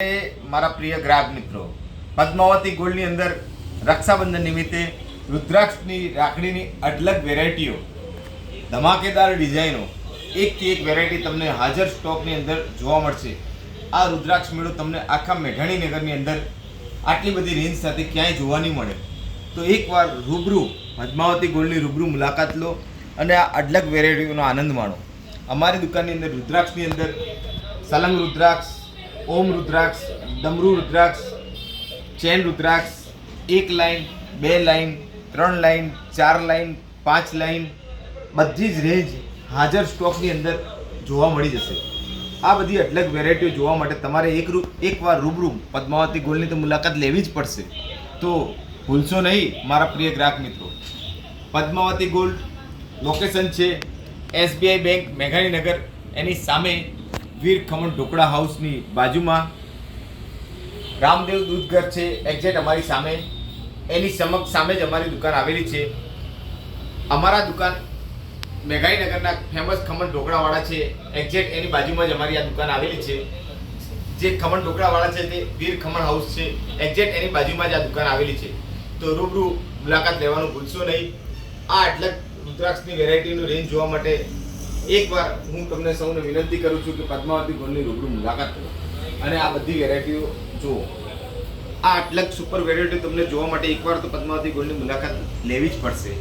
મારા પ્રિય ગ્રાહક મિત્રો, પદ્માવતી ગોલ્ડની અંદર રક્ષાબંધન નિમિત્તે રુદ્રાક્ષની રાખડીની અઢળક વેરાયટીઓ, ધમાકેદાર ડિઝાઇનો, એકથી એક વેરાયટી તમને હાજર સ્ટોકની અંદર જોવા મળશે. આ રુદ્રાક્ષ મેળો તમને આખા મેઘાણી નગરની અંદર આટલી બધી રેન્જ સાથે ક્યાંય જોવા નહીં મળે. તો એકવાર રૂબરૂ પદ્માવતી ગોલ્ડની રૂબરૂ મુલાકાત લો અને આ અઢળક વેરાયટીઓનો આનંદ માણો. અમારી દુકાનની અંદર રુદ્રાક્ષની અંદર સલંગ રુદ્રાક્ષ, ઓમ રુદ્રાક્ષ, ડમરૂ રુદ્રાક્ષ, ચેન રુદ્રાક્ષ, 1 line, 2 line, 3 line, 4 line, 5 line, બધી જ રેન્જ હાજર સ્ટોકની અંદર જોવા મળી જશે. આ બધી અઢળક વેરાયટીઓ જોવા માટે તમારે એકવાર રૂબરૂ પદ્માવતી ગોલ્ડની તો મુલાકાત લેવી જ પડશે. તો ભૂલશો નહીં મારા પ્રિય ગ્રાહક મિત્રો. પદ્માવતી ગોલ્ડ લોકેશન છે SBI બેંક મેઘાણી નગર, એની સામે વીર ખમણ ઢોકળા હાઉસની બાજુમાં રામદેવ દૂધઘર છે, એક્ઝેક્ટ અમારી સામે. એની સામે જ અમારી દુકાન આવેલી છે. અમારા દુકાન મેઘાણી નગરના ફેમસ ખમણ ઢોકળાવાળા છે, એક્ઝેક્ટ એની બાજુમાં જ અમારી આ દુકાન આવેલી છે. જે ખમણ ઢોકળાવાળા છે તે વીર ખમણ હાઉસ છે, એક્ઝેક્ટ એની બાજુમાં જ આ દુકાન આવેલી છે. તો રૂબરૂ મુલાકાત લેવાનું ભૂલશો નહીં. આ આટલા રુદ્રાક્ષની વેરાયટીનું રેન્જ જોવા માટે એકવાર હું તમને સૌને વિનંતી કરું છું કે પદ્માવતી ગોલ્ડની રૂબરૂ મુલાકાત કરો અને આ બધી વેરાયટીઓ જુઓ. આ આટલા સુપર વેરાયટી તમને જોવા માટે એકવાર તો પદ્માવતી ગોલ્ડની મુલાકાત લેવી જ પડશે.